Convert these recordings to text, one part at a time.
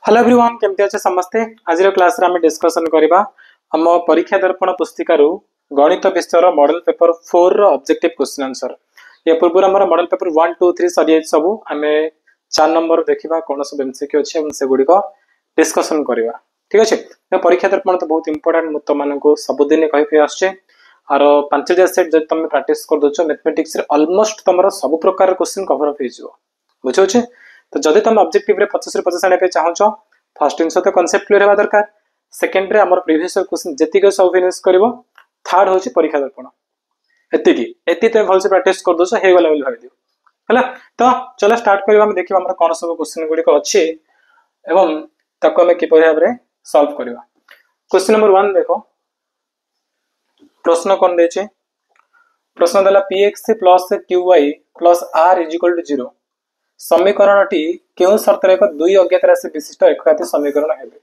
Hello everyone केमती अच्छे समस्ते आज क्लास रे हम डिस्कशन करबा हम परीक्षा दर्पण पुस्तिका रु गणित विषय मॉडल पेपर 4 रो ऑब्जेक्टिव क्वेश्चन आंसर या पूर्व हमर मॉडल पेपर 1 2 3 सरी सब हमें 4 नंबर देखिबा कोन सब एमसीक्यू अछि हम से गुडी को डिस्कशन करबा ठीक अछि। तो परीक्षा दर्पण तो बहुत इंपोर्टेंट मत मन को सब दिन कहि पे आछे आरो 5000 सेट जब तुम प्रैक्टिस कर दोछ मैथमेटिक्स रे ऑलमोस्ट तमरा सब प्रकार क्वेश्चन कवर अप हेजो बुझो छे। तो जदि तुम ऑब्जेक्टिव रे 50 रे 50 आने पे चाहछो फर्स्ट जिनस तो कांसेप्ट क्लियर हेबा दरकार सेकंड रे हमर प्रीवियस क्वेश्चन जति के सब फिनिश करबो थर्ड होची परीक्षा दर्पण एति ते भल से प्रैक्टिस कर दोछ हे गला भाई दियो हला। तो चलो स्टार्ट करबा हम देखिबा हमर कोन सब क्वेश्चन गुडी को अछि एवं तको हम कि भाव रे सॉल्व करबा। क्वेश्चन नंबर 1 देखो प्रश्न कोन देछे प्रश्न दला px + qy + r = 0 समीकरणटी केउ शर्त रे एक दुई अज्ञात राशि विशिष्ट एकघाती समीकरण हेबे।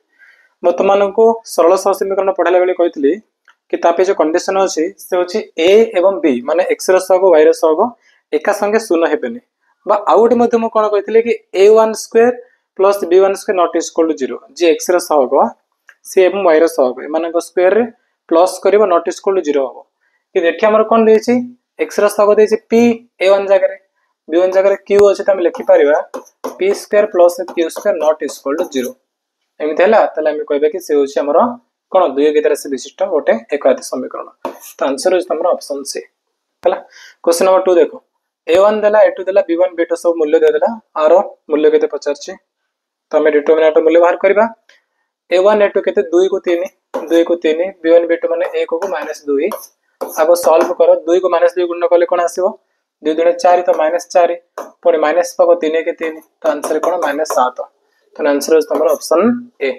म तुमनको सरल सह समीकरण पढाला बेले कहितली कि तापे जो कंडीशन अछि से होछि a एवं b माने x रो सहग y रो सहग एका संगे शून्य हेबेनी बा आउट मध्ये म कोन कहितली कि a12 + b12 not equal to 0 जे x रो सहग c एवं y रो सहग माने को स्क्वायर रे प्लस करबो नॉट इक्वल टू 0 हो कि देखि हमर कोन देछि x रो सहग देछि p a1 जगह रे b1 जगह q अछि त हम लिखि परिबा p² + q² not equal to 0 एमिति हला तले हम कहबे कि से होछि हमर कोन दुई अज्ञात राशि विशिष्ट गोटे एकघाती समीकरण। तो आंसर होछि हमर ऑप्शन सी हला। क्वेश्चन नंबर 2 देखो a1 देला a2 देला b1 b2 सब मूल्य दे देला आरो मूल्य केते पचारछि तो हम डिटरमिनेंट मूल्य बाहर करबा a1 a2 केते 2 को 3 b1 b2 माने 1 को -2 अब सॉल्व करो 2 को -2 गुणन करले कोन आसीबो 2 दुणे 4 तो -4 पुणी माइनस पागो 3 के 3 तो आंसर कोन -7 तो आंसर इज हमर ऑप्शन ए।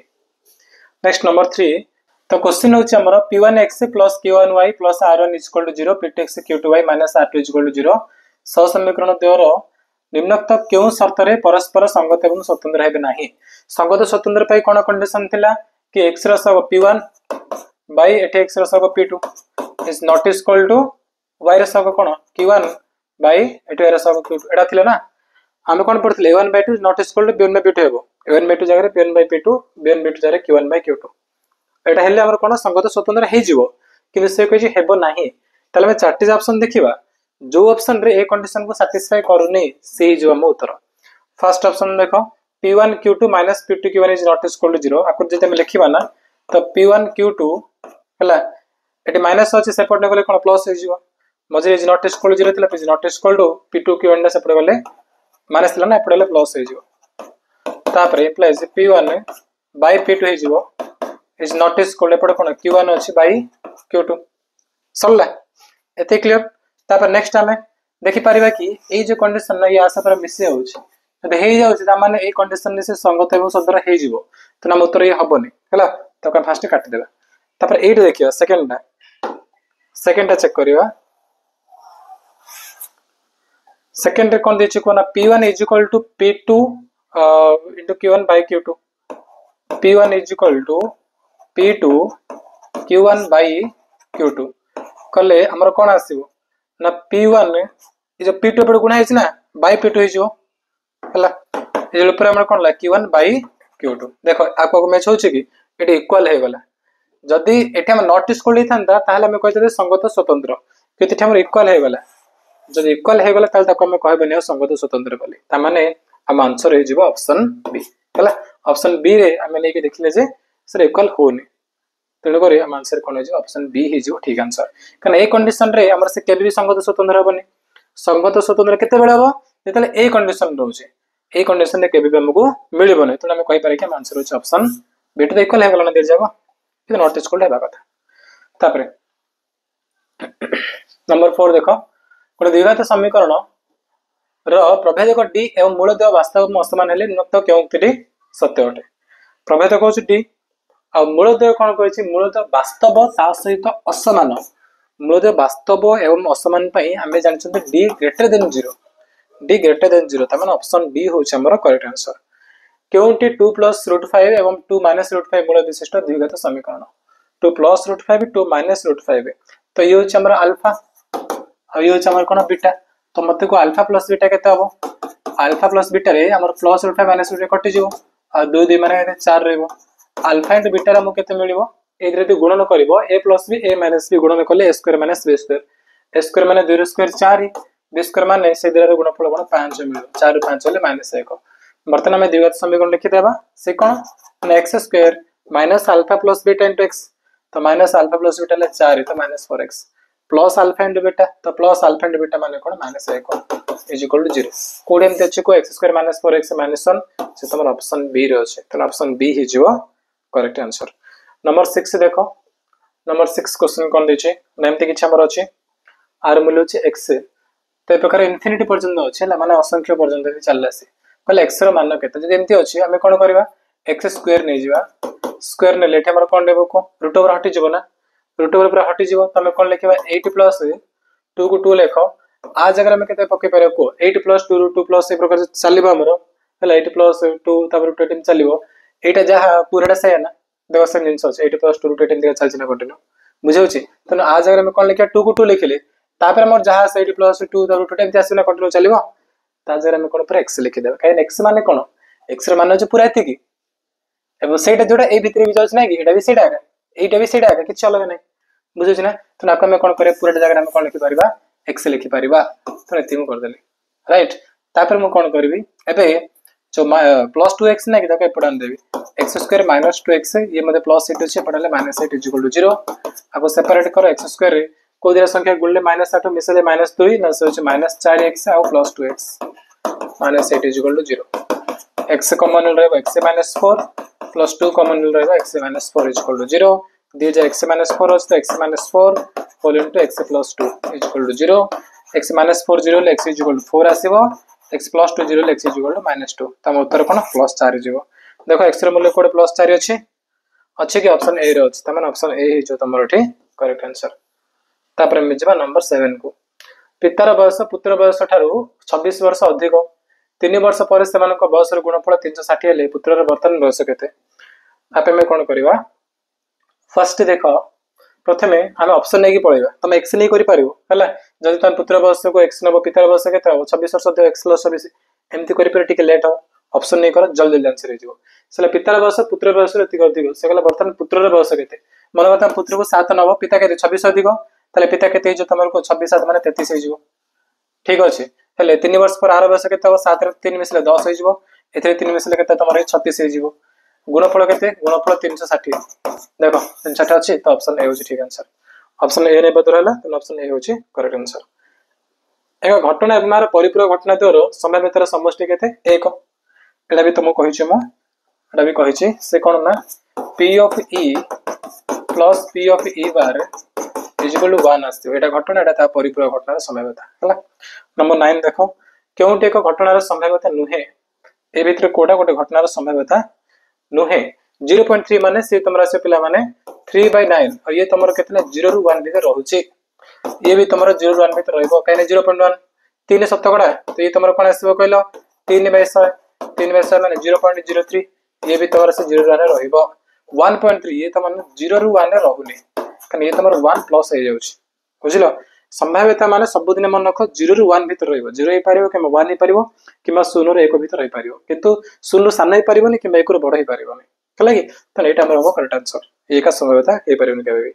नेक्स्ट नंबर 3 तो क्वेश्चन होछि हमर p1x + q1y + r1 = 0 p2x q2y - r2 = 0 सह समीकरण द्वारा निम्नलिखित केउ शर्त रे परस्पर संगत एवं स्वतंत्र हेबे नाही। संगत स्वतंत्र पई कोन कंडीशन थिला कि x रो सहग p1 बाय एटे x रो सहग p2 is not equal to y रो सहग कोन q1 बाय एटे रो सहग q2 एडा थिला ना हम कोन पढथले a1/2 not equal to b1/2 हेबो a1/2 जगह रे p1/p2 b1/2 जगह रे q1/q2 एटा हेले हमर कोन संगत स्वतंत्र हे जिवो कि से कहि हेबो नाही तले हम चारटी ऑप्शन देखिबा जो ऑप्शन रे ए कंडीशन को सैटिस्फाई करूनी से जो हम उत्तर। फर्स्ट ऑप्शन देखो p1 q2 - p2 q1 is not equal to 0 आको जते हम लिखिबा ना तो p1 q2 हला एटी माइनस अछि सेपट गले कोन प्लस हे जिवो मजे इज नॉट इक्वल टू 0 थिला is not equal to p2 q1 सेपट गले माइनस थिला ना एपट गले प्लस हे जिवो तापर इंप्लाइज p1 बाय p2 हे जिवो इज नॉट इक्वल एपट कोन q1 अछि बाय q2 सरला एते क्लियर। तापर नेक्स्ट हमें देखि परिबा कि ए जो कंडीशन ना या आशा पर मिसे होछि तो हे जाउछि त माने ए कंडीशन से संगत एवं स्वतंत्र हे जिवो तो ना उत्तर ये हबोनी हला तो का फास्ट काट देबा। तापर एट देखियो सेकंड चेक करिवा सेकंड रे कोन देछि कोना p1 = p2 into q1 by q2 p1 = p2 q1 by q2 कले हमर कोन आसीबो ना p1 ए जो p2 पर गुणा हेछि ना by p2 हेजिवो हला ए जो ऊपर हमर कोन ला q1 by q2 देखो आको मैच होछि कि एटी इक्वल हे गला जदी एठी हम नॉट इक्वल हेथांता ताहले हम कहते संगत स्वतंत्र किति हमर इक्वल हे गला जदी इक्वल हे गला ताल तक हम कहबे संगत स्वतंत्र बोली ता माने हम आंसर हे जिवो ऑप्शन बी हला। ऑप्शन बी रे हम नै के देखले जे सर इक्वल होनी तेणु करी हम आंसर कोन हे ऑप्शन बी हे जिवो ठीक आंसर कने ए कंडीशन रे हमर से केबे भी संगत स्वतंत्र हबनी संगत स्वतंत्र केते बेले हबो जेतले ए कंडीशन रहउचे ए कंडीशन रे केबे भी हमको मिलिबो नै तो हम कहि पारे कि हम आंसर होचे ऑप्शन बी तो इक्वल हे गला ना दे जाबो कि नॉट इक्वल हेबा कथा। तापरे नंबर 4 देखो कोन द्विघात समीकरण र प्रभेदक d एवं मूलद्वय वास्तव में असमान हेले निम्नलिखित केउ उक्तिटी सत्य अटे। प्रभेदक होछि d आ मूलद्वय कोन कहछि मूलद्वय वास्तव ता सहित असमान मूलद्वय वास्तव एवं असमान पई हमें जानछन d ग्रेटर देन 0 त माने ऑप्शन बी होछि हमर करेक्ट आंसर केउंटी 2 + √5 एवं 2 - √5 मूल विशिष्ट द्विघात समीकरण 2 + √5 2 - √5 तो ये होछि हमर अल्फा और ये होछि हमर कोन बीटा तो मते को अल्फा प्लस बीटा केते हबो अल्फा प्लस बीटा रे हमर प्लस √5 - √5 कटि जिवो आ 2 2 माने 4 रहइबो अल्फा एंड बीटा रा मु केते मिलिबो एथरे यदि गुणन करिवो a plus b a minus b गुणन कले a square minus b square a square माने 2 रो स्क्वायर 4 b स्क्वायर माने से दिरा रो गुणफल कोन 5 मिलिबो 4 रो 5 होले -1 बर्तन में द्विघात समीकरण लिखि देबा से कोन माने x square minus alpha plus beta into x तो माइनस अल्फा प्लस बीटा ले 4 तो minus 4x plus alpha and beta तो प्लस अल्फा एंड बीटा माने कोन -1 इज इक्वल टू 0 कोड एमते अछि को x square minus 4x minus 1 से तमर option B रे अछि तो ऑप्शन बी हि जिवो करेक्ट आंसर नंबर 6 देखो नंबर 6 क्वेश्चन कोन दै छै नेमते किछ हमर अछि आर मूल्य अछि x तो प्रकार इन्फिनिटी पर्यंत अछि ला माने असंख्य पर्यंत चललासी कहले x रो मान केते जदि एमती अछि हमें कोन करबा x स्क्वायर नै जिवा स्क्वायर ने लेटे हमर कोन देबो को रूट ओवर हटि जिवो ना रूट ओवर पूरा हटि जिवो तमे कोन लिखबा 8 प्लस 2 को 2 लेखो आ जगह में केते पके पारे को 8 प्लस 2 रूट 2 प्लस ए प्रकार चलिबा हमर हला 8 प्लस 2 तापर रूट 18 चलिबो एटा जहा पूराटा से ना देखो सेम जिंस अछि 8 प्लस 2 रूट 18 दिगा चलछि ना कंटिन्यू बुझौछि त आ जगह में कोन लिखा 2 को 2 लिखले तापर हमर जहा 8 प्लस 2 तापर रूट 18 आसी ना कंटिन्यू चलिबो ता जगह में कोन पर x लिखि देबा काहे x माने कोन x रे मान अछि पूरा एति की एबो सेटा जोडा ए भितरे भी जाउछ ना कि एटा भी सेटा आगा एटा भी सेटा आगा किछ अलग नै बुझौछ ना तो नाको में कोन करे पूरा जगह में कोन लिखि परिबा x लिखि परिबा तो एति मु कर देली राइट तापर मु कोन करबी एबे जो प्लस 2x ना कि ताके पडान देबी x स्क्वायर माइनस 2x ये मते प्लस 8 अछि पडाले माइनस 8 इक्वल टू 0 आको सेपरेट करो x स्क्वायर रे को दिरा संख्या गुणले -8 मिसले -2 ना से अछि -4x आ plus 2x -8 equal to 0 x common रहबो x -4 प्लस 2 कॉमन रहबो x -4 इक्वल टू 0 दिए जे x -4 अछि तो x -4 whole into x plus 2 equal to 0 x -4 0 ले x इक्वल टू 4 आसीबो x प्लस 2 0 ले x इक्वल टू -2 तम उत्तर कोन प्लस 4 जिवो देखो x रे मूल्य कोड प्लस 4 अछि कि ऑप्शन ए रे अछि तमन ऑप्शन ए हि जो तमर एठी करेक्ट आंसर तापर में जबा नंबर 7 को पितार बयस पुत्र बयस ठारू 26 वर्ष अधिक 3 वर्ष पर सेमानक बयस गुणफल 360 हेले पुत्रर वर्तमान बयस केते आपे में कोन करबा फर्स्ट देखो प्रथमे हम ऑप्शन नै कि पळेबा तमे x नै करि पारिबो हला जदि तम पुत्र बयस को x नबो पितार बयस केते हो 26 वर्ष अधिक x प्लस 26 एमति करि पर टिके लेट हो ऑप्शन नै कर जल्दी जल्दी आंसर हे जिवो सेला पितार बयस पुत्र बयस अधिक अधिक सेला वर्तमान पुत्रर बयस केते मन बता पुत्र को 7 नबो पिता केते 26 अधिक ताले पिता केते जो तमर को 26 7 माने 33 हे जिवो ठीक अछि हेले 3 वर्ष पर आर बयस केते हो 7 रे 3 मिसले 10 हे जिवो एथे 3 मिसले केते तमर 36 हे जिवो गुणफल केते गुणफल 360 देखो 360 अछि तो ऑप्शन ए होछि ठीक आंसर ऑप्शन ए ने बदरला तो ऑप्शन ए होछि करेक्ट आंसर एक घटना एमार परिपूरक घटना तोर संभाव्यतार समष्टि केते 1 एटा भी तुम कहि छु म एटा भी कहि छि से कोन ना p of e plus p of e bar is equal to 1 आस्ते एटा घटना एटा ता परिपूरक घटनार संभाव्यता हला नंबर 9 देखो केउटे एक घटनार संभाव्यता नुहे ए भितर कोडा गोटे घटनार संभाव्यता नुहे 0.3 माने से तमरा से पिला माने 3/9 और ये तमर केतने 0 रु 1 भीतर रहउची ये भी तमर 0 रु 1 भीतर रहइबो काने 0.1 3 शतकड़ा तो ये तमर कोन आसीबो कहलो 3/100 3/100 माने 0.03 ये भी तमर से 0 रु 1 रहइबो 1.3 ये तमन 0 रु 1 रहउनी काने ये तमर 1 प्लस हे जाउची बुझिलो संभाव्यता माने सब दिन मन रखो 0 रु 1 भीतर रहइबो 0 हे पारिबो कि 1 हे पारिबो किमा 0 रे 1 भीतर रहि पारिबो किंतु 0 साना हे पारिबोनी कि 1 रो बड़ हे पारिबोनी कला कि त एटा हमर हो करेक्ट आंसर एका संभाव्यता हे पारिबोनी केबे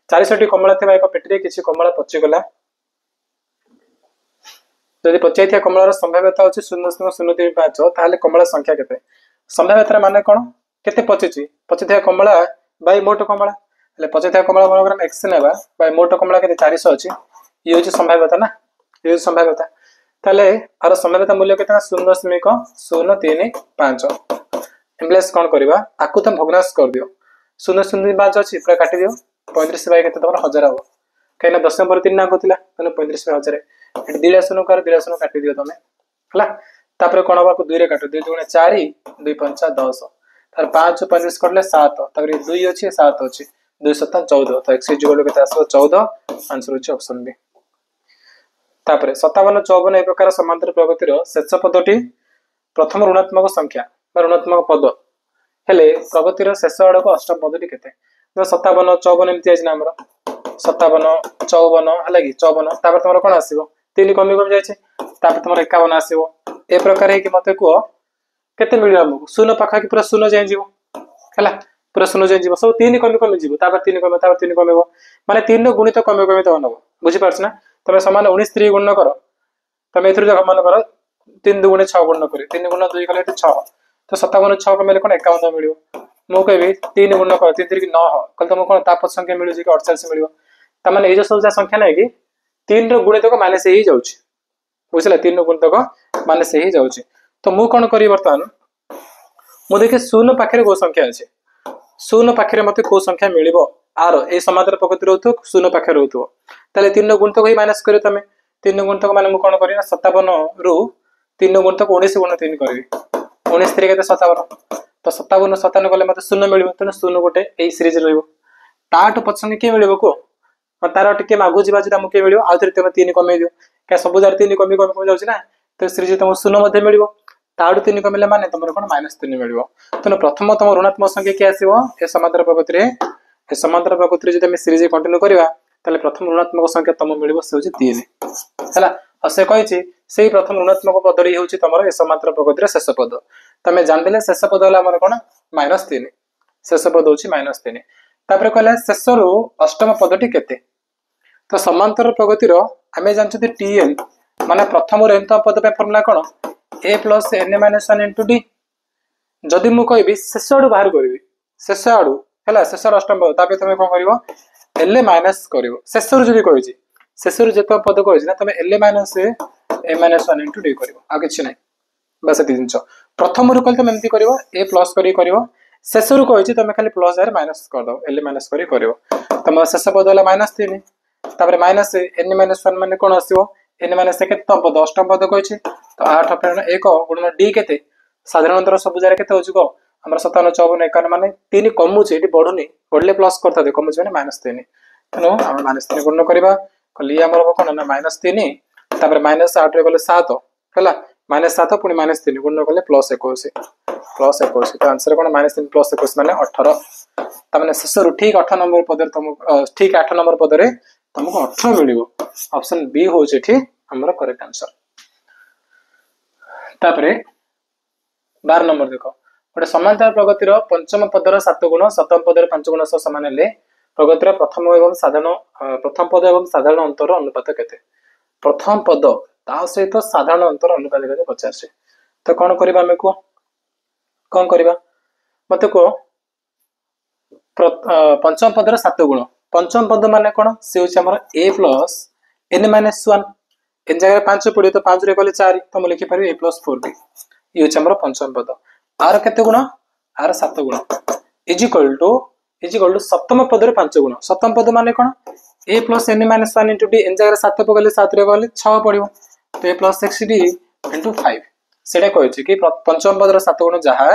400 कमला थेबा एक पेटरे किछि कमला पचि गला जदि पचाइथिया कमलार संभाव्यता अछि 0.035 ताले कमला संख्या केते संभाव्यता माने कोन केते पचिछि पचिथिया कमला बाय मोट कमला ले पचिथिया कमला मनोग्राम x नेबा बाय मोट कमला केते 400 अछि ये होछि संभाव्यता ना ये होछि संभाव्यता ताले आर संभाव्यता मूल्य केते 0.035 एम्प्लेस कोन करबा आकु त भग्नाश कर दियो 0.05 अछि पूरा काटि दियो 35 बाय केते तमर 1000 हो कहिना 10 नंबर 3 ना कोतिला तने 35 बाय 1000 एट दिलासनो कर दिलासनो काटि दियो तमे हला तापर कोन बाकु 2 रे काटो 2 गुणे 4 2 5 10 तार 5 35 करले 7 तापर 2 अछि 7 अछि 2 7 14 तो x इक्वल केते आसो 14 आंसर होछि ऑप्शन बी तापर 57 54 ए प्रकार समांतर प्रगतिर शेष पदटी प्रथम ऋणात्मक संख्या ऋणात्मक पद हेले प्रगतिर शेष आडक अष्टम पदटी केते 57 54 एमति आछि ना हमर 57 54 हला कि 54 तापर तमर कोन आसीबो 3 कमी कम जाय छै तापर तमर 51 आसीबो ए प्रकार हे कि मते को केते मिलियो हमको शून्य पाखा कि पूरा शून्य जाय जीवो हला पूरा शून्य जाय जीवो सब 3 कमी कमी जीवो तापर 3 कमी तापर 3 कमीबो माने 3 रो गुणित कमी कमी तो बनबो बुझी पारछ ना तमे समान 19 3 गुणन करो तमे एथुर जक मान करो 3 2 गुणे 6 गुणन करी 3 गुण 2 कले 6 तो 57 6 कमेले कोन 51 मिलियो मो कहबी 3 गुण कर 3 3 9 कल तुमको कोन तापत संख्या मिलु जे कि 48 मिलियो त माने ए जो सब संख्या नै कि 3 रो गुणित को माइनस ही जाउची बुझला 3 रो गुणित को माइनस ही जाउची तो मु कोन करी वर्तमान मु देखे शून्य पाखरे को संख्या अछि शून्य पाखरे मते को संख्या मिलिबो आर ए समांतर प्रकृति रहतो शून्य पाखरे रहतो ताले 3 रो गुणित को ही माइनस करे तमे 3 रो गुणित को माने मु कोन करी ना 57 रु 3 रो गुणित को 19 गुण 3 करबी 19 3 केते 57 तो 57 57 गले मते शून्य मिलिबो तने शून्य गोटे ए सीरीज रहइबो टाट पछन के मिलिबो को तार टिके मागु जिबा जे तमके मिलिबो आ थरे तमे 3 कमे दियो के सब जार 3 कमी कमी जाउछि ना तो सीरीज तम शून्य मध्ये मिलिबो ताडु 3 कमिले माने तमर कोन -3 मिलिबो तने प्रथम तम ऋणात्मक संख्या के आसीबो ए समांतर प्रकृति रे ए समांतर प्रकृति रे जदि हम सीरीज कंटिन्यू करबा ताले प्रथम ऋणात्मक संख्या तम मिलिबो से होछि 3 हला असे कहिछि सेही प्रथम ऋणात्मक पद रे होछि तमर ए समांतर प्रकृति रे शेष पद तमे जान देले शेष पद होला हमर कोन -3 शेष पद होछि -3 तापर कहले शेष रु अष्टम पदटी केते तो समांतर प्रगति रो हमें जानछथि टीएन माने प्रथम रो एंत पद पे formula cone a + n - 1 * d जदि मु कहबी शेष आडू बाहर करबी शेष आडू हला शेष अष्टम पद तापे तमे कोन करिवो l माइनस करिवो शेष रु जदि कहिछि शेष रु जेतो पद कहिछि ना तमे l - a - 1 * d करिवो आ किछ नै बस एति दिनछ प्रथम रु कल तमे एंती करिवो a प्लस करिवो शेष रु कहिछि तमे खाली प्लस आर माइनस कर दो l माइनस करिवो तम शेष पद होला -3 तापर माइनस n - 1 माने कोन आसीबो n - 1 केते पद अष्टम पद कहिछि तो 8 * 1 गुणन d केते साधारणतर सब जारे केते होछि को हमर 57 54 51 माने 3 कमुछि एटी बढ़ुनी बढ़ले प्लस करता दे कमुछि माने -3 तनो हम -3 गुणन करबा कली हमर कोन ना -3 तापर -8 रे गले 7 हला -7 पुनी -3 गुणन कले +21 तो आंसर कोन -3 +21 माने 18 त माने शेष रु ठीक 8 नंबर पदर तुम ठीक 8 नंबर पदरे तुमको 18 मिलिबो ऑप्शन बी होचे ठीक हमर करेक्ट आंसर तापरे 12 नंबर देखो गोटे समांतर प्रगतिर पंचम पदर 7 गुण सप्तम पदर 5 गुण सह समान हेले प्रगतिर प्रथम एवं साधारण प्रथम पद एवं साधारण अंतर अनुपात केते प्रथम पद ता सहित साधारण अंतर अनुपात केते 50 तो कोन करबा हमें को कोन करबा मते को पंचम पदर 7 गुण पंचम पद माने कोन से होछि हमर a + n - 1 एन जगह 5 पड़े तो 5 रे कले 4 तो हम लिखि पारि a + 4b ये होछि हमर पंचम पद आर केते गुण आर 7 गुण इज इक्वल टू सप्तम पद रे 5 गुण सप्तम पद माने कोन a + n - 1 * d एन जगह 7 पगले 7 रे गले 6 पड़िबो तो a + 6d * 5 सेटा कहै कि पंचम पद रे 7 गुण जहा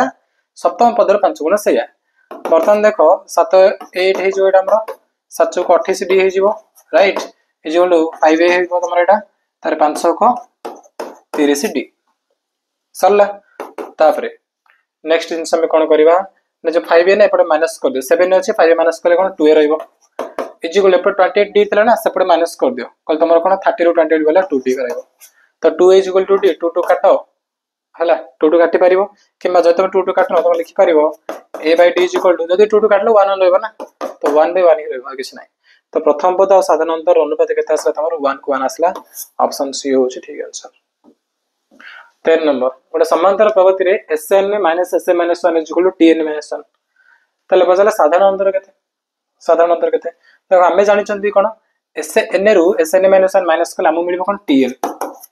सप्तम पद रे 5 गुण सेया बर्तन देखो 7 8 हे जो एटा हमर 7 को 28 डी हे जीवो राइट ए जो 5 हे हो तमर एटा तार 500 को 30 डी सरला तापरे नेक्स्ट जिंस हम कोन करबा ने जो 5 ने एपटे माइनस कर दियो 7 अछि 5 माइनस करे कोन 2 रहइबो इज इक्वल एपटे 28 डी थला ना सेपटे माइनस कर दियो कल तमर कोन 30 रो 28 गला 2 डी करइबो तो 2 इज इक्वल टू डी 2 2 काटो हला 2 2 काटि पारिबो किबा जते 2 2 काटनो त लिखि पारिबो a by d is equal to जदि 2 2 काटलो 1 रहइबो ना तो 1 by 1 ही रहइबो किछ नै तो प्रथम पद और साधारण अंतर अनुपात केते आसला तमर 1 को 1 आसला ऑप्शन सी होछि ठीक आंसर 10 नंबर गोटे समांतर प्रगति रे sn - sn - 1 is equal to tn - 1 तले बजला साधारण अंतर केते देखो हमें जानि चंदी कोन sn रु sn - 1 माइनस कला हम मिलिबो कोन tn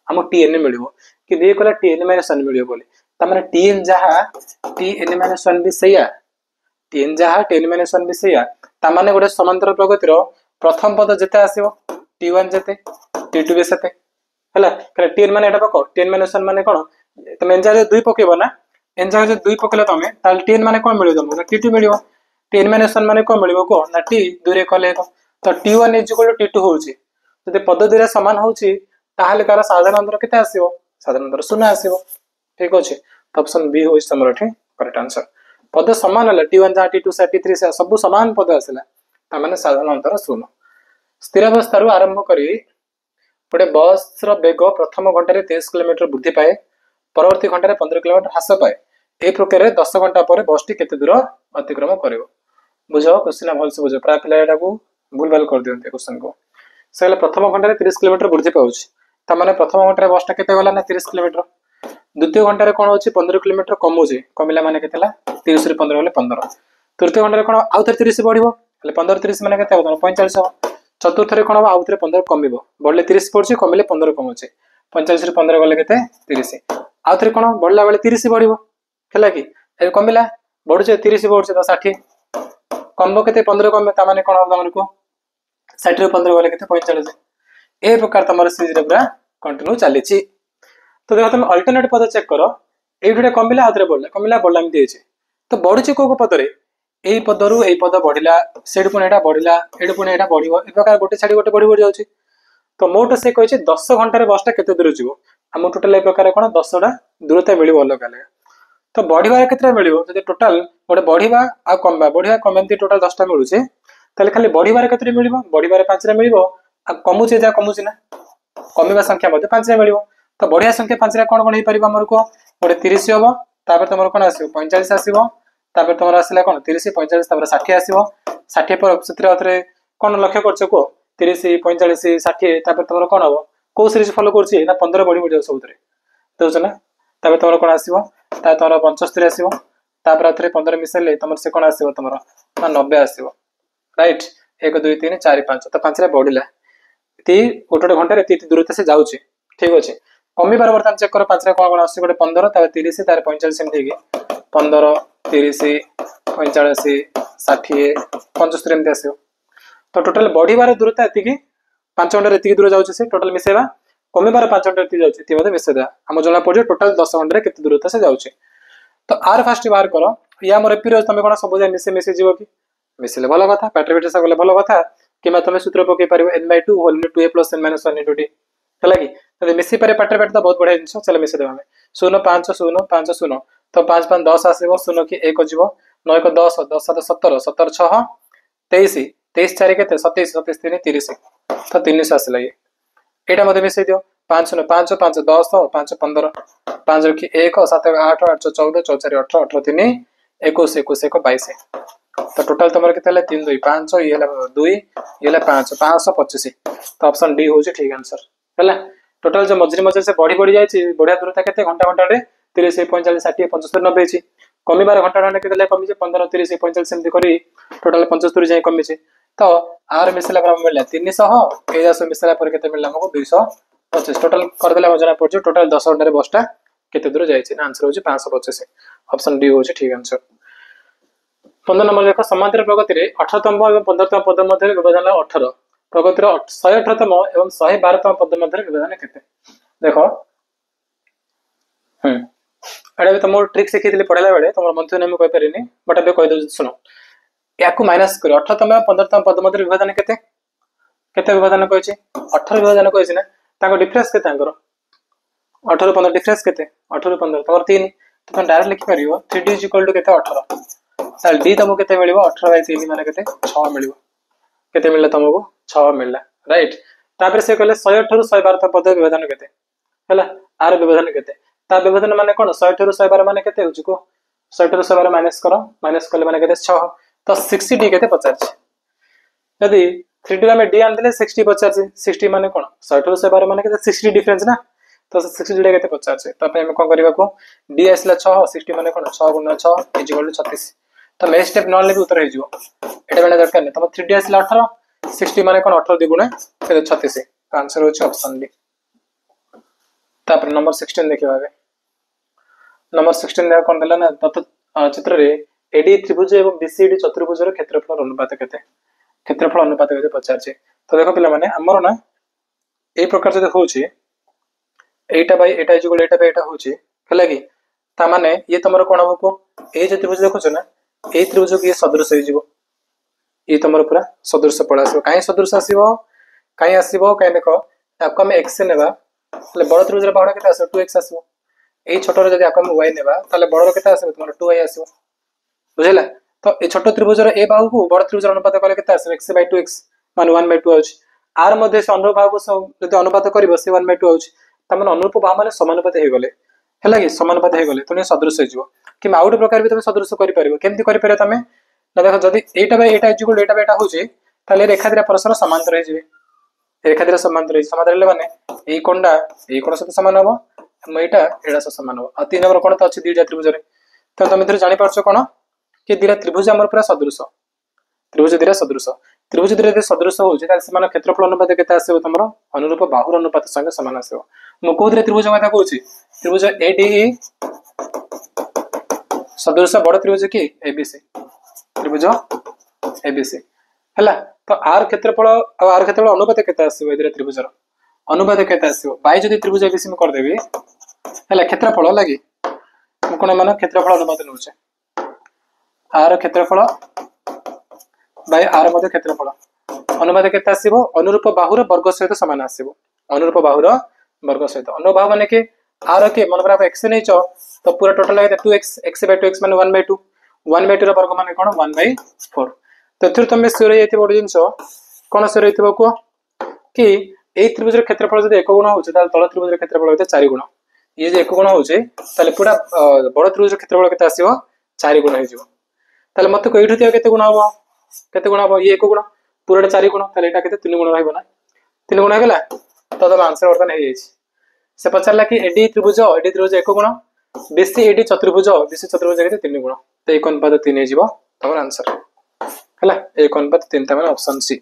हम tn मिलिबो कि दे कला tn - 1 मिलिबो बोली त माने tn जहा tn - 1 भी सैया tn जहा tn - 1 भी सैया त माने गोटे समांतर प्रगति रो प्रथम पद जेते आसीबो t1 जेते t2 भी सेते हला करे tn माने एटा पको tn - 1 माने कोन तमे एन जागे 2 पकेबो ना एन जागे 2 पकेले तमे ताल tn माने कोन मिलिबो तमको t2 मिलिबो tn - 1 माने कोन मिलिबो को ना t 2 रे कले तो t1 = t2 होउची जदि पद दुरे समान होउची ताहाले तार साधारण अंतर केते आसीबो साधारण अंतर 0 आसीबो ठीक अछि तो ऑप्शन बी होइस हमर ठीक करेक्ट आंसर पद समान हला t1 जा t2 से t3 से सब समान पद आसला त माने साधारण अंतर 0 स्थिर अवस्था रु आरंभ करी गोटे बस रो वेग प्रथम घंटा रे 23 किलोमीटर वृद्धि पाए परवर्ती घंटा रे 15 किलोमीटर ह्रास पाए ए प्रकार 10 घंटा पर बस टी केते दूर अतिक्रम करिवो बुझ क्वेश्चन भलसे बुझ प्राय पिला एटा को भूल भाल कर दियंते क्वेश्चन को से प्रथम घंटा 30 किलोमीटर वृद्धि पाउछ ता माने प्रथम घंटा बस टा केते गला ना 30 किलोमीटर द्वितीय घंटा कौन होची 15 किलोमीटर कमौची कमिला माने केतेला 30 रे 15 होले 15 तृतीय घंटा कौन आउ थे 30 बढ़िबो हेले 15 30 माने केते हो 45 हो चतुर्थ रे कौन आउ थे 15 कमिबो बढ़ले 30 पड़छ कमिले 15 कमौची 45 रे 15 गले केते 30 आउ थे कौन बढ़ला बेले 30 बढ़िबो हैला कि ए कमिला बढ़ुचे 30 बढ़ुचे तो 60 कमबो केते 15 कमे ता माने कोन हो तमन को 60 रे 15 गले केते 45 ए प्रकार तमर सीरीज रे पूरा कंटिन्यू चली छी तो देखो तुम अल्टरनेट पद चेक करो एइठे कमिला आउथरे बढ़ला बढ़ला एमती हेछि तो बढ़ुचे को पदरे एई पदरु एई पद बढ़िला सेड पुने एटा बढ़िला एड पुने एटा बढ़िबो ए प्रकार गोटे छाडी गोटे बढ़ि बढ़ि जाउछि तो मोट से कहिछि 10 घंटा रे बसटा केते दूर जिवो हम टोटल ए प्रकार कोन 10 टा दूरता मिलिबो अलग अलग तो बढ़िबा केते मिलिबो जदि टोटल गोटे बढ़िबा आ बढ़िबा कमेंती टोटल 10 टा मिलुछि ताले खाली बढ़िबा रे केते मिलिबो बढ़िबा रे 5 रे मिलिबो आ कमुछि जा कमुछि ना कमिबा संख्या मध्ये 5 रे मिलिबो तो बढ़िया संख्या 5 रे कोन कोन हे परिबो हमर को गोटे 30 होबो तापर तमर कोन आसीबो 45 आसीबो तापर तमर आसीला कोन 30 45 तापर 60 आसीबो 60 पर सत्र अथरे कोन लक्ष्य करछ को 30 45 60 तापर तमर कोन होबो को सीरीज फॉलो करछि ना 15 बढ़ि बढ़ि सबुतरे दोछ ना तापर तमर कोन आसीबो ता तमर 75 आसीबो तापर अथरे 15 मिसले तमर से कोन आसीबो तमर ना 90 आसीबो राइट 1 2 3 4 5 तो 5 रे बढ़िला ती गोटे घंटा रे ती दूरता से जाउछि ठीक अछि कमिबार बर्तन चेक कर 5 रे कोन कोन आसी गोटे 15 तापर 30 तापर 45 एमथि कि 15 30 45 60 75 एमथि आसीबो तो टोटल बढ़िबार दूरता एति कि 5 घंटा रे एति दूर जाउछि से टोटल मिसेबा कमिबार 5 घंटा एति जाउछि ती मध्ये मिसेदा हम जणा पड़े टोटल 10 घंटा रे केते दूरता से जाउछि तो आर फास्ट बाहर करो या मोर एपिरो तमे कोन सब जाय मिसे जीवो कि मिसेले भलो कथा पैट्रिबिटेस गले भलो कथा किमा तमे सूत्र पके पारिबो n/2 whole 2a + n - 1 * d हला कि तो मिसी पारे पैट्रिबिट तो बहुत बढ़िया जिंस चलो मिसे देबा 0 5 0 5 0 तो 5 5 10 आसीबो 0 कि 1 जीवो 9 1 10 10 7 17 17 6 23 23 4 केते 27 27 3 30 तो 300 आसीला ये एटा मध्ये मिसे दियो 5 0 5 5 10 5 15 5 कि 1 7 8 8 14 14 18 18 3 21 21 22 तो टोटल तमर केते ले 3 2 5 ये ले 2 ये ले 5 525 तो ऑप्शन डी हो जे ठीक आंसर हला टोटल जो मजरी मजरी से बढ़ी बढ़ी जायछि बढ़िया दूरता केते घंटा घंटा रे 30 45 60 75 90 छि कमिबार घंटा घंटा केते ले कमी जे 15 30 45 सेमति करी टोटल 75 जाय कमी छि तो आर मिसला पर मिलला 300 एजास मिसला पर केते मिलला हमको 225 टोटल कर देला मजना पड़छ टोटल 10 घंटा रे बसटा केते दूर जायछि ना आंसर हो जे 525 ऑप्शन डी हो जे ठीक आंसर 15 नंबर देखो समांतर प्रगति रे 18तम एवं 15तम पद मध्ये विभाजन 18 प्रगतिर 118तम एवं 112तम पद मध्ये विभाजन केते देखो एडा भी तुम ट्रिक सिखितले पढला बेले तुम मंथन हम कहि परिनी बट अबे कहि दउ सुनो याकू माइनस करो 18तम एवं 15तम पद मध्ये विभाजन केते केते विभाजन कहिछि 18 विभाजन कहिछि ना ताको डिफरेंस केते तांकर 18 15 डिफरेंस केते 18 15 तमर 3 तो तुम डायरेक्ट लिखि परिबो 3d केते 18 ताल d तुमको केते मिलिबो 18 बाय 3 माने केते 6 मिलिबो केते मिलला तुमको 6 मिलला राइट तापर से कहले 118 ରୁ 112 पद विभाजन केते हला आर विभाजन केते ता विभाजन माने कोन 118 ରୁ 112 माने केते होची को 118 ରୁ 112 माइनस करो माइनस करले माने केते 6 तो 60d केते 50 यदि 3d में d आन देले 60 50 60 माने कोन 118 ରୁ 112 माने केते 60 डिफरेंस ना तो 60d केते 50 तो पे हम कोन करबा को d आसला 6 60 माने कोन 6 * 6 = 36 तो मे स्टेप न ले भी उत्तर हे जिवो एटा बेला दरकार नै तम 3d आसला 18 60 माने कोन 18 * 2 = 36 आंसर होची ऑप्शन डी तापर नंबर 16 देखिबा बे नंबर 16 देखा कोन देला ना तत चित्र रे एडी त्रिभुज एवं बीसीडी चतुर्भुज रो क्षेत्रफल अनुपात केते 50 छे तो देखो पिला माने हमरो ना ए प्रकार से होची एटा बाय एटा इक्वल एटा बाय एटा होची हला कि ता माने ये तमरो कोन हो को ए जे त्रिभुज देखो छ ना ए त्रिभुज के सदृश हो जिवो ये तमरो पूरा सदृश पड़ आसीबो काई सदृश आसीबो काई आसीबो काई देखो ताको हम x नेबा तले बड़ त्रिभुज रे बाहुडा केते आसीबो 2x आसीबो ए छोटो रे जदी आको हम y नेबा तले बड़ रो केते आसीबो तमरो 2y आसीबो बुझैला तो ए छोटो त्रिभुज रे ए बाहु को बड़ त्रिभुज अनुपात करे केते आसीबो x/2x मान 1/2 आउछ आर मध्ये से अनुरूप बाहु को जदी अनुपात करिवो से 1/2 आउछ त माने अनुरूप बाहु माने समानुपात हे गले हला कि समानुपात हे गले तो ने सदृश हे जिवो कि आउ गोटे प्रकार भी तुम सदृश कर केमती कर तुम ना देख जदि एटा बाय एटा इक्वल एटा बाय एटा होचे ताले रेखा दिटा परस्पर समांतर हो जिवे रेखा दिटा समांतर हेले माने एई कोणडा एई कोण सहित समान हबो एटा एटा सहित समान हबो आ तीन नंबर कोण त अछि दुईटा त्रिभुज रे तो तुम इधर जानि पारछो कोन कि दिटा त्रिभुज हमर पूरा सदृश त्रिभुज दिटा सदृश होचे ताले समान क्षेत्रफल अनुपात केते आसीबो तमरो अनुरूप बाहुर अनुपात संगे समान आसीबो मु कोदरे त्रिभुज कथा कहूची त्रिभुज एडीई सदृश बड़ त्रिभुज कि एबीसी त्रिभुज एबीसी हला तो आर क्षेत्रफल और आर क्षेत्रफल अनुपात केते आसीबो एदिरे त्रिभुजर अनुपात केते आसीबो बाय जदी त्रिभुज एबीसी म कर देबी हला क्षेत्रफल लागि म कोन मान क्षेत्रफल अनुपात नउचे आर क्षेत्रफल बाय आर मध्ये क्षेत्रफल अनुपात केते आसीबो अनुरूप बाहुर वर्ग सहित समान आसीबो अनुरूप बाहुर वर्ग सहित अनुरूप बाहु माने कि आर के मन पर x नै छ तो पूरा टोटल है 2x x by 2x माने 1/2 1/2 रो वर्ग माने कोन 1/4 तो एथुर तमे सिर येति बड जिंस कोन सिर येतिबो को कि एई त्रिभुजर क्षेत्रफल जदि 1 गुण होचे ताले तळ त्रिभुजर क्षेत्रफल होते 4 गुण ये जे 1 गुण होचे ताले पूरा बड त्रिभुजर क्षेत्रफल केते आसीबो 4 गुण हे जिवो ताले मते को एठु तिया केते गुण हबो ये 1 गुण पूरा 4 गुण ताले एटा केते 3 गुण रहइबो ना 3 गुण हे गेला तो तब आंसर वर्तन हे जायछि से पचारला कि एडी त्रिभुज 1 गुण बीसी एडी चतुर्भुज केते 3 गुण तो 1 अनुपात 3 हे जिवो तमर आंसर हला 1 अनुपात 3 तमर ऑप्शन सी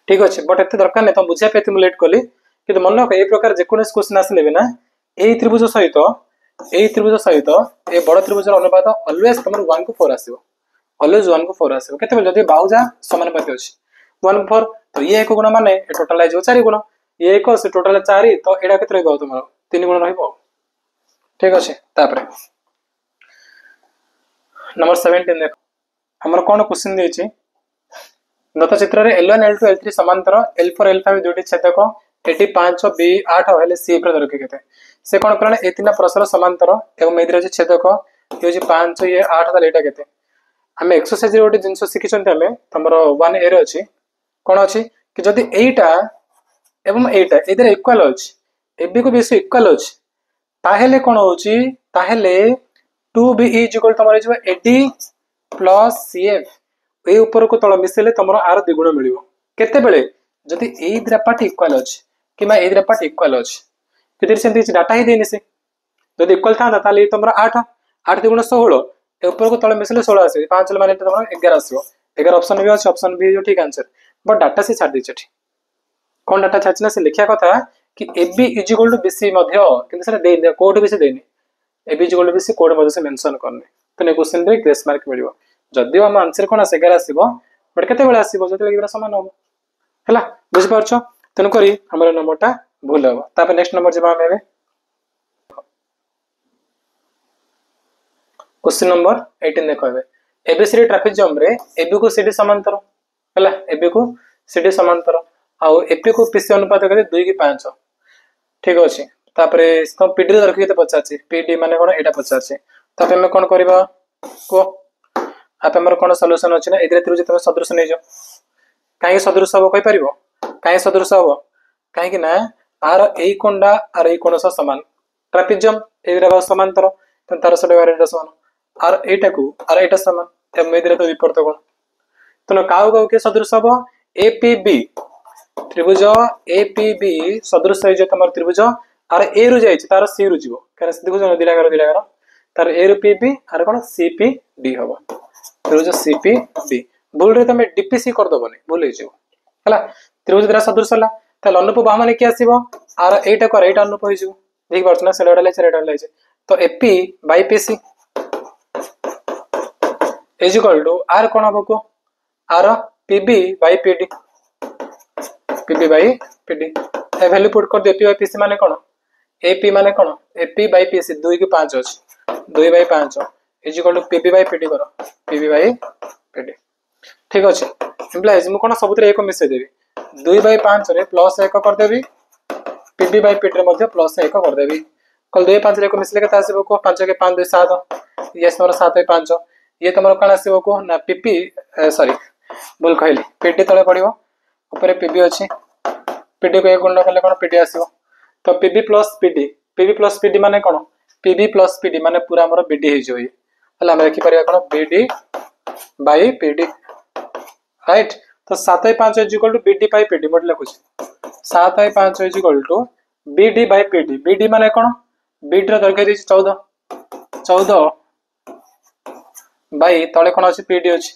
ठीक अछि बट एते दरकार नै त बुझिया पे तुम लेट कली कि मन ए प्रकार जे कोनस क्वेश्चन आसले बिना एई त्रिभुज सहित ए बड़ त्रिभुजर अनुपात ऑलवेज तमर 1 को 4 आसीबो ऑलवेज 1 को 4 आसीबो केते जदी बाहुजा समानुपाती अछि 1 4 तो ये 1 गुण माने टोटल आइ जो 4 गुण ये 1 से टोटल 4 तो एडा केते रहबो तमर 3 गुण रहबो ठीक अछि तापरे नंबर 17 देखो हमर कोन क्वेश्चन देछि दत्त चित्र रे L1 L2 L3 समांतर L4 L5 दुटी छेदक एटी 5 B 8 हेले C पर दरके केते से कोन करले ए तीन परस्पर समांतर एवं एदिरे जे छेदक ये जे 5 ये 8 ताले एटा केते हम एक्सरसाइज रे ओटे जिंस सिखिछन्ते हमें तमरो 1 ए रे अछि कोन अछि कि जदी एटा एवं एटा एदिरे इक्वल अछि एबी को बेसी इक्वल अछि ताहेले कोन होछि ताहेले 2B इक्वल तमरो जे AD प्लस CF ए ऊपर को तळ मिसेले तमरो आर द्विगुण मिलिबो केते बेले जदी ए द्रा पार्ट इक्वल अछि किमा ए द्रा पार्ट इक्वल अछि कितिर सेंति डाटा ही देनी से जदी इक्वल था ताले तमरो 8 8 द्विगुण 16 ए ऊपर को तळ मिसेले 16 आसे 5 माने तमरो 11 आसीबो 11 ऑप्शन भी अछि ऑप्शन बी जो ठीक आंसर बट डाटा से छाड़ दै छथि कोन डाटा छाचना से लिखिया कथा कि AB इक्वल टू BC मध्य किंतु से दे कोड भी से देनी AB इक्वल टू BC कोड मध्य से मेंशन करने तो ने क्वेश्चन रे ग्रेस मार्क मिलिबो जदि हम आंसर कोन 11 आसीबो बट केते बेला आसीबो जति लगिरा समान हो हला बुझ पारछो तनु करी हमर नंबरटा भूल हो तापर नेक्स्ट नंबर जेबा हमें क्वेश्चन नंबर 18 देखो एबे एबीसी ट्रैफिक जाम रे एबी को सीडी समांतर हला एबी को सीडी समांतर आ एपी को पीसी अनुपात करे 2 की 5 ठीक अछि तापर तो पीडी दरख केते पचाछि पीडी माने कोन एटा पचाछि तापर हम कोन करबा को आप हमर कोन सॉल्यूशन अछि ना एदिरे त्रिभुज तमे सदृश नै जो काहे सदृश हो कहि परिबो काहे सदृश हो काहे कि ना R A Konda R A कोन समान ट्रापेजियम एदिरे समांतर त तार सडे वारेटा समान आर एटा समान त मेदिरे तो विपरीत कोन तनो काउ के सदृश हो एपीबी त्रिभुज एपीबी सदृश है जो तमर त्रिभुज आर ए रु जाय तार सी रु जीवो कारण त्रिभुज दिलागर तार ए रु पीबी आर कोन सीपीडी हबो त्रिभुज सीपीडी भूल रे तमे डीपीसी कर दबनी भूल हे जो हला त्रिभुज द्वारा सदृश हला त अनुरूप बाहु माने के आसीबो आर एटा कर एटा अनुरूप हो जो देख पारछ ना सेलेडा ले तो AP by PC is equal to आर कोन हबो को आर PB by PD PB by PD ए वैल्यू पुट कर दे पी बाय पीसी माने कोन एपी माने कोन एपी बाय पीसी 2 की 5 अछि 2 by 5 is equal to PB by PD करो पीबी बाय पीडी ठीक अछि एम्प्लाइज मु कोन सबुतरे एक मिसे देबी 2 बाय 5 रे प्लस 1 कर देबी पीबी बाय पीडी रे मध्ये प्लस 1 कर देबी कल 2 5 रे को मिसले केता आसीबो को 5 के 5 2 7 ये समर 7 बाय 5 ये तमरो कोन आसीबो को ना पीपी सॉरी बोल कहली पीडी तळे पडिबो ऊपर पीबी अछि पीडी को एक गुण कले कोन पीडी आसीबो तो पीबी प्लस पीडी माने कोन पीबी प्लस पीडी माने पूरा हमर बीडी हे जोई हला हम लिखि परिया कोन बीडी बाय पीडी राइट। तो 7/5 is equal to BD by PD मोड लिखु 7/5 is equal to BD by PD. BD माने कोन बीडी रो दर्घ्य दिस 14 बाय तळे कोन अछि पीडी अछि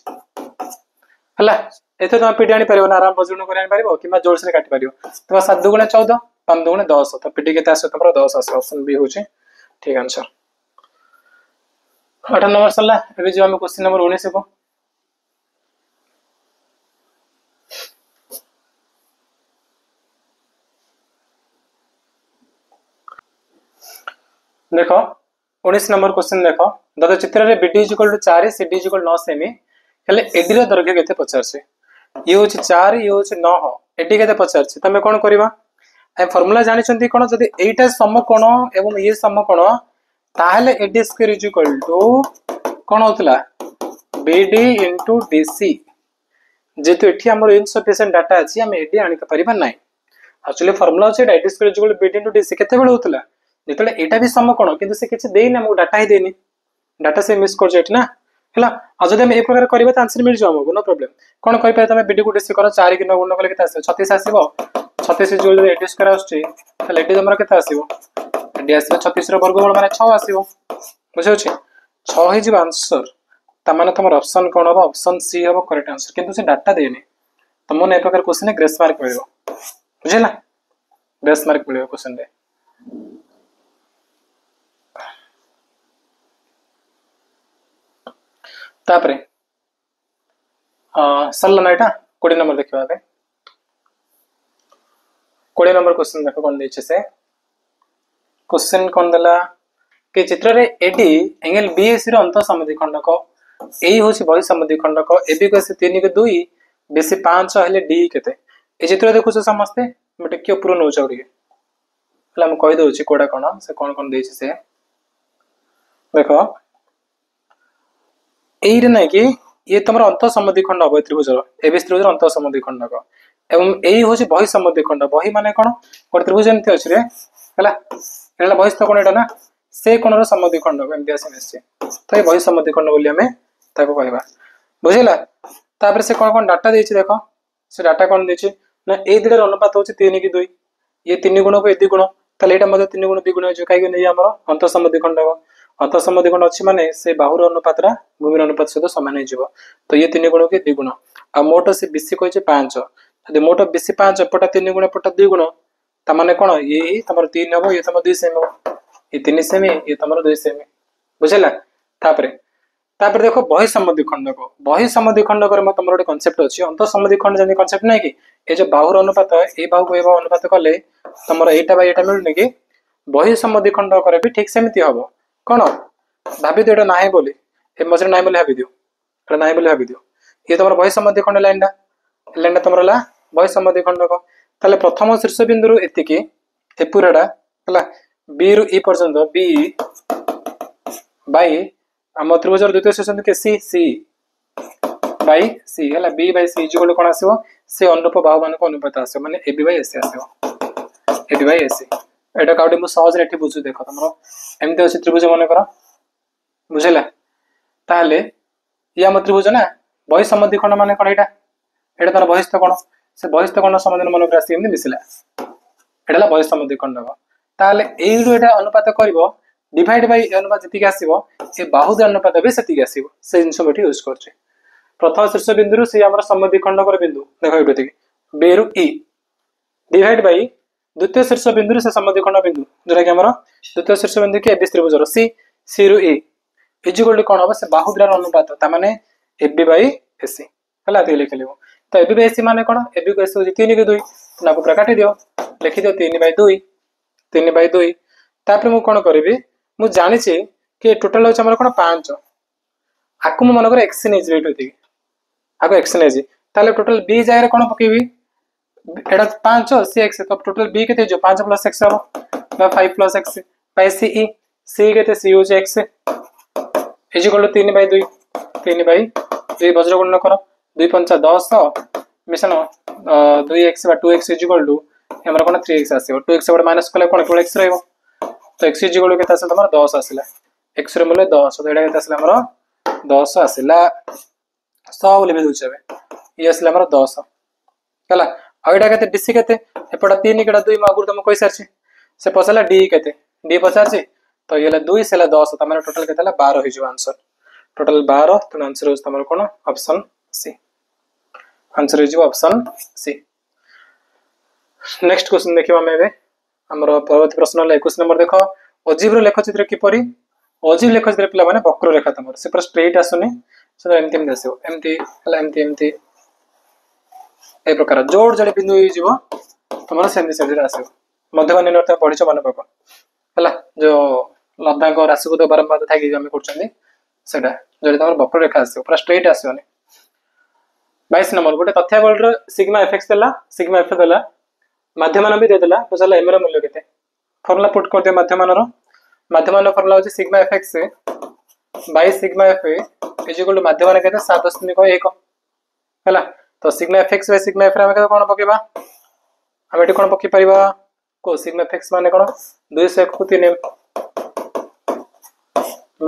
हला एते तुम पीडी आनी परियो ना आराम बजून कर आनी परियो किबा जोर से काटी परियो। तो 7 दुगुणे 14 5 दुगुणे 10 तो पीडी केते आसे तमरो 10 आसे ऑप्शन बी होची ठीक आंसर। 8 नंबर सला एबे जो हम क्वेश्चन नंबर 19 को देखो 19 नंबर क्वेश्चन देखो दद चित्र रे BD is equal to 4 CD is equal 9 सेमी हेले एडी रो दर्घ्य केते पचारसे ये होची 4 ये होची 9 एडी केते पचारसे तमे कोन करबा ए फार्मूला जानि छंती कोन जदी एटा समकोण एवं ये समकोण ताहले AD square is equal to कोन होतला बीडी इनटू डीसी जेतु एठी हमर इनसफिशिएंट डाटा अछि हम एडी आनि के परिबा नै एक्चुअली फार्मूला अछि AD square is equal to BD into DC केते बेले होतला जेतले एटा भी समकोण किंतु से किछ देइना हमको डाटा ही देनी डाटा से मिस कर जेट ना हला आ जदि हम ए प्रकार करबा त आंसर मिल जाबो नो प्रॉब्लम कोन कहि पाए तमे बीडी को डीसी करो 4 कि 9 गुण कले केते आसे 36 आसीबो 36 जो एडी स्क्वायर आछी त एडी हमर केते आसीबो एडी आसीबो 36 रो वर्गमूल माने 6 आसीबो बुझौ छी 6 हे जिबो आंसर त माने तमर ऑप्शन कोन हो ऑप्शन सी हो करेक्ट आंसर किंतु से डाटा देनी तमो ने प्रकार क्वेश्चन ग्रेस मार्क मिलबो बुझिला ग्रेस मार्क मिलबो क्वेश्चन रे। तापरे सल्ला नाइटा 20 नंबर देखिबा बे 20 नंबर क्वेश्चन देखो कोन दैछे से क्वेश्चन कोन दला के चित्र रे एडी एंगल बीएसी रो अंत समद्वि खंडक एई होछि बहि समद्वि खंडक एबी को से 3 के 2 बेसी 5 हेले डी केते ए चित्र देखु से समस्ते मटे के ऊपर नो चौरी हला हम कहि दोछि कोडा कोन से कोन दैछे से देखो एई नै कि ये तमर अंत समद्वि खंड हो त्रिभुज एबी त्रिभुज अंत समद्वि खंडक एवं एई होछि बहि समद्वि खंड बहि माने कोन कोड त्रिभुज एमति अछि रे हला एला बहिस्थ कोन एटा ना से कोन रो समद्वि खंड एमति आसी निश्चय तो ए बहि समद्वि खंड बोली हमें ताको कहबा बुझिला। तापर से कोन डाटा देछि देखो से डाटा कोन देछि ना ए दिडर अनुपात होछि 3 की 2 ये 3 गुण को यदि गुण तले एटा मध्ये 3 गुण 2 गुण जो काई नै हमर अंत समद्वि खंड अंत समद्वि खंड अछि माने से बाहुर अनुपातरा भूमिर अनुपात सहित समान हे जिवो तो ये 3 गुण के 2 गुण आ मोट से बीसी कहै छै 5 यदि मोट बीसी 5 पटा 3 गुण पटा 2 गुण त माने कोन ये तमर 3 हबो ये तमर 2 सेमी हो ये 3 सेमी ये तमर 2 सेमी बुझला। तापर देखो बहि समद्वि खंडक रे तमर एक कांसेप्ट अछि अंत समद्वि खंड जने कांसेप्ट नै कि ए जो बाहुर अनुपात ए बाहु को ए बाहु अनुपात कले तमर एटा बाय एटा मिलु नै कि बहि समद्वि खंडक रे भी ठीक सेमिति हबो कोन भाबी दो एटा नाही बोली ए मजरे नाही बोली भाबी दियो एटा नाही बोली भाबी दियो ये तमर बहि समद्वि खंड लाइनडा तमर ला बहि समद्वि खंडक ताले प्रथम शीर्ष बिंदु रु एतिकी ए पुराडा हला बी रु ई पर्यंत बी बाय हम त्रिभुजर द्वितीय शीर्ष बिंदु के सी बाय सी हला बी बाय सी इक्वल कोन आसीबो से अनुरूप बाहु मान को अनुपात आसीबो माने एबी बाय एसी आसीबो एबी बाय एसी एटा काउडी मु सहज रेठी बुझु देखो तमरो एमते अछि त्रिभुज माने करा बुझला ताले या म त्रिभुज ना बहि समद्वि खंड माने कोन एटा तार बहिस्थ कोन से बहिस्थ कोन समाधान मन राशि एमते मिसिला एटाला बहि समद्वि खंड ताले एई रु एटा अनुपात करबो डिवाइड बाय अनुपात जति के आसीबो ए बाहुद अनुपात बे सति के आसीबो से जिंस बेठी यूज करछे प्रथम शीर्ष बिंदु से हमर समद्वि खंड कर बिंदु देखो एबे तक बी रु ई डिवाइड बाय द्वितीय शीर्ष बिंदु से समद्वि खंड बिंदु जरा कि हमर द्वितीय शीर्ष बिंदु के एबी त्रिभुज सी रु ई इक्वल कोन हो से बाहुद्रार अनुपात ता माने एबी बाय एसी हला ते लिख लेबो तो एबी बाय एसी माने कोन एबी को एसी 3 के 2 ना को काटी दियो लिखि दियो 3 बाय 2 तापर मु कोन करबी मु जानि छी कि टोटल हो हमर कोन 5 आकु मु मन कर एक्स नै जेट होती आको एक्स नै जे ताले टोटल बी जाय रे कोन पकेबी एडा 5 सी एक्स तो टोटल बी केते जो 5 + x हो बा 5 + x बाय सी ई सी केते सी हो जे x इज इक्वल 3 बाय 2 वज्र गुणन करो 2 5 10 मिशन 2x बा 2x इज इक्वल टू हमर कोन 3x आसीबो 2x बड माइनस कले कोन x रहइबो तो x इक्वल केते आसे तमर 10 आसिला x रे मूल्य 10 तो एटा केते आसिला हमर 10 आसिला सब लेबे दोचबे ये आसिला हमर 10 हला आ एटा केते dc केते एपटा 3 केटा 2 मागुर तुम कहि सरछि से पसला d केते d पचारछि तो ये 2 सेला 10 तमर टोटल केतेला 12 हो जिवो आंसर टोटल 12 तो आंसर हो तमर कोन ऑप्शन सी आंसर हो जिवो ऑप्शन सी नेक्स्ट क्वेश्चन देखिबा मेबे हमर परवर्ती प्रश्न 21 नंबर देखो अजीब रो लेखचित्र किपरि अजीब लेखचित्र पिला माने वक्र रेखा तमर से पूरा स्ट्रेट आसुनी सो एमती एमती आसीबो एमती हला एमती एमती ए प्रकार जोड़ जोड़ बिंदु हो जिवो तमर सेमती सेमती आसीबो मध्यमान निर्णय पढिछ मन पाबो हला जो लब्धांक राशि को तो बारंबार थाकी हम करछनी सेटा जदि तमर वक्र रेखा आसीबो पूरा स्ट्रेट आसीबोनी 22 नंबर गोटे तथ्याबल रो सिग्मा fx देला सिग्मा f देला माध्यमान भी दे देला बुझला एम रो मूल्य केते फार्मूला पुट कर दे माध्यमान रो फार्मूला हो sigma fx by sigma f is equal to माध्यमान केते 7.1 हला तो sigma fx by sigma f रे हम केते कोन पकेबा हम एटी कोन पकी परिबा को सिग्मा fx माने कोन 201 को 3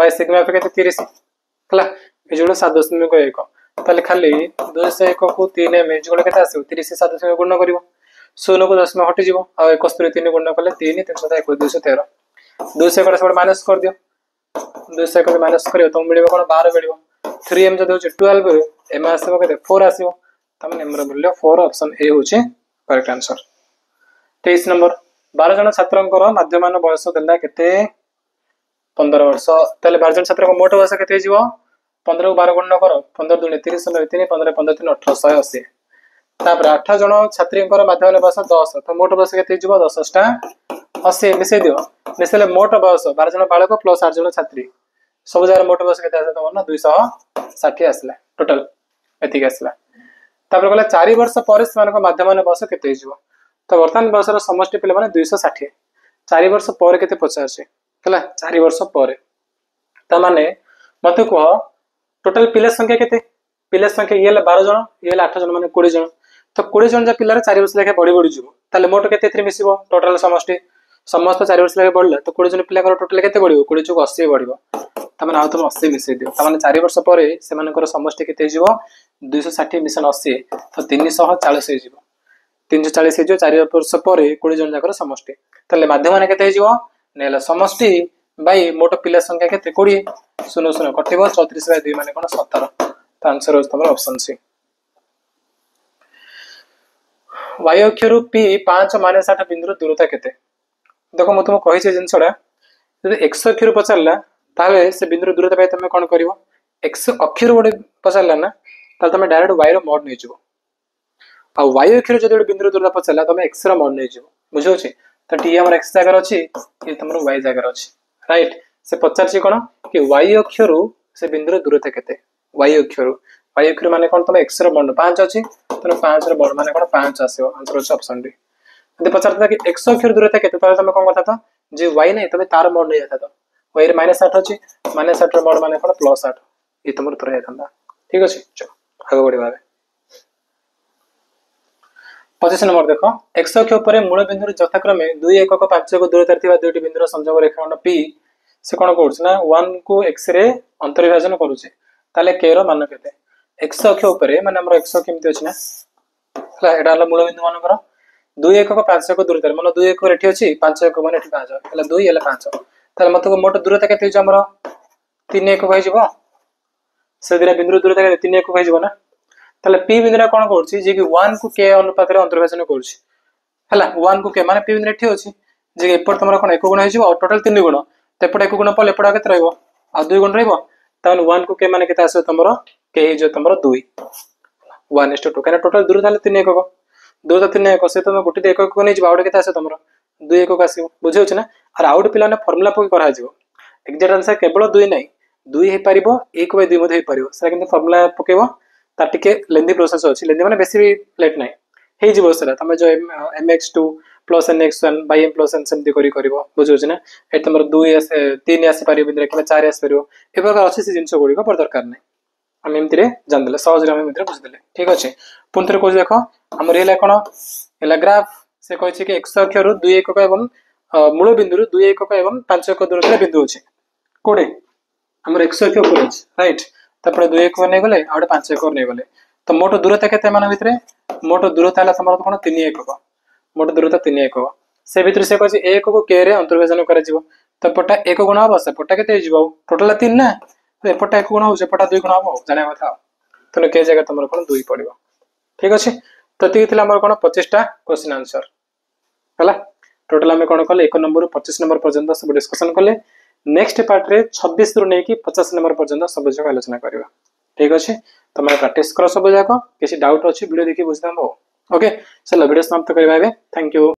बाय सिग्मा f केते 30 हला इज इक्वल टू 7.1 ताले खाली 201 को 3 इज इक्वल केते आसीबो 30 से 7 गुणन करिवो 0 को 10 में हटि जीवो आ 71 3 गुणन कले 3 321 213 200 से माइनस कर दियो 200 को माइनस करियो तो मिलिबो कोन 12 मिलिबो 3m जदि होचे 12 m आसीबो केते 4 आसीबो तमने एम रो मूल्य 4 ऑप्शन ए होचे करेक्ट आंसर 23 नंबर 12 जन छात्रंकर माध्यमान बयस देला केते 15 वर्ष ताले 12 जन छात्र को मोट बयस केते जीवो 15 को 12 गुणन करो 15 2 30 3 15 15 3 1880 तापर 8 जन छात्रींकर माध्यमान बयस 10 तो मोट बयस केते जीवो 10 टा 80 मिसे दियो मिसेले मोट बयस 12 जन बालक प्लस 8 जन छात्री सब जार मोट बयस केते आसे तमन 260 आसला टोटल एतिक आसला तापर गला 4 वर्ष पर मान को माध्यमान बयस केते जीवो तो वर्तमान बयस रो समष्टि पिले माने 260 4 वर्ष पर केते पचारसे हला 4 वर्ष पर त माने मते को टोटल पिला संख्या केते पिला संख्या ये 12 जन ये 8 जन माने 20 जन तो 20 जन जा पिलार 4 वर्ष लेके बड़ी बड़ी जीवो ताले मोट केते थ्री मिसिबो टोटल समष्टि समस्त 4 वर्ष लेके बढ़ला तो 20 जन पिला कर टोटल केते बढ़िबो 20 चुक 80 बढ़िबो त माने आ तुम 80 मिसै दियो त माने 4 वर्ष पर से मानकर समष्टि केते जीवो 260 मिशन 80 तो 340 हे जीवो 340 हे जो 4 वर्ष पर 20 जन जाकर समष्टि ताले माध्यमान केते जीवो नेला समष्टि बाई मोट पिला संख्या केते 20 0 0 कटिबो 34 बाय 2 माने कोन 17 तो आंसर हो तमर ऑप्शन सी y अक्ष रु p 5 माइनस 8 बिंदु दूरता केते देखो म तुम कहि छै जिंसडा यदि x अक्ष रु पचारला ताले से बिंदु दूरता पाइ तमे कोन करिवो x अक्ष रु बडे पचारला ना ताले तमे डायरेक्ट y रो मोड नै जिवो आ y अक्ष रु जदि बिंदु दूरता पचारला तमे x रो मोड नै जिवो बुझो छै त t हमर x जागर अछि ये तमर y जागर अछि राइट से पचार छी कोन कि y अक्ष रु से बिंदु दूरता केते y अक्ष रु माने कोन तमे x रो मोड 5 अछि तने 5 रो मोड माने कोन 5 आसीबो आंसर होछ ऑप्शन डी यदि पचारता कि x अक्ष दूरता केते तले तमे कोन करता त जे y नै तमे तार मोड नै जाता त y रे -8 अछि -8 रो मोड माने कोन +8 ये तमर उत्तर हेतंदा ठीक अछि चलो आगे बढ़ी बारे 25 नंबर देखो x अक्ष ऊपर मूल बिंदु यथाक्रमे 2 1 को 5 को दूरता थिबा दुईटी बिंदुर संयोग रेखाखंड p से कोन करछ ना 1 को x रे अंतर्विभाजन करूचे ताले k रो मान केते x अक्ष ऊपर माने हमर x केमति अछि ना हला एडा हला मूल बिंदु मान करो 2 1 को 5 को दूरता माने 2 1 रेठी अछि 5 1 माने एठी 5 हला 2 हला 5 ताले मते को मोट दूरता केते छ हमर 3 1 होई जिवो से दिना बिंदु दूरता केते 3 1 होई जिवो ना ताले p बिंदुरा कोन करछि जे कि 1 को k अनुपात रे अंतर्विभाजन करछि हला 1 को k माने p बिंदु एठी अछि जे एपट तमरा कोन 1 गुण होई जिवो टोटल 3 गुण त एपट 1 गुण पले एपट केते रहइबो आ 2 गुण रहइबो ताने 1 को k माने केते आसो तमरो k हे जो तमरो 2 1:2 काने टोटल दूरता 3 1 को दूरता 3 1 से तमे गुटी 1 को नै जिवो आउट केते आसो तमरो 2 1 को आसीबो बुझियो छ ना आर आउट पिलाने फार्मूला पक करा जिवो एक्जेक्ट आंसर केवल 2 नै 2 हे परिबो 1 बाय 2 मध्ये हे परिबो से किंतु फार्मूला पकेबो ता टिके लेंदी प्रोसेस अछि लेंदी माने बेसी लेट नै हे जिवो सरा तमे जो mx2 + nx1 / m + n सेमति करी करबो बुझियो छ ना ए तमर 2 3 आसी परिबो बिंदु कि 4 आसी परिबो ए प्रकार अछि से जिंस गुडी को पर दरकार नै हम एमतिरे जान देले सहज रे हम एमतिरे बुझ देले ठीक अछि पुनथरे को देखो हमर हेला कोन हेला ग्राफ से कहै छै कि x अक्ष रु 2 1 एवं मूल बिंदु 2 एकक एवं 5 एकक दूरता बिंदु अच्छे कोड़े आमर 100 एकक ऊपर अच्छे राइट तापर 2 एकक नहीं गले आ 5 एकक नहीं गले तो मोट दूरता केते मान भितर मोट दूरता है तुम कौन 3 एकक मोट दूरता 3 एकक से भितर से कहছে a एकक k रे अंतर्विभाजन करा जिवो तो पटा 1 गुण हम से पटा केते जिवो टोटल 3 ना तो एपटा 1 गुण हो सेपटा 2 गुण हम जाने कथा तो के जगह तुम कौन 2 पड़ो ठीक अच्छे तो ये हमर कौन 25 टा क्वेश्चन आंसर है टोटल आम कौन कले 1 नंबर 25 नंबर पर्यंत सब डिस्कसन कले नेक्स्ट पार्ट रे 26 रु नहीं 50 नंबर पर्यंत सब जगह आलोचना करवा ठीक अच्छे तुम प्रैक्टिस कर सब जाक किसी डाउट अच्छी वीडियो देखिए बुझे ओके चलो वीडियो समाप्त करवा थैंक यू।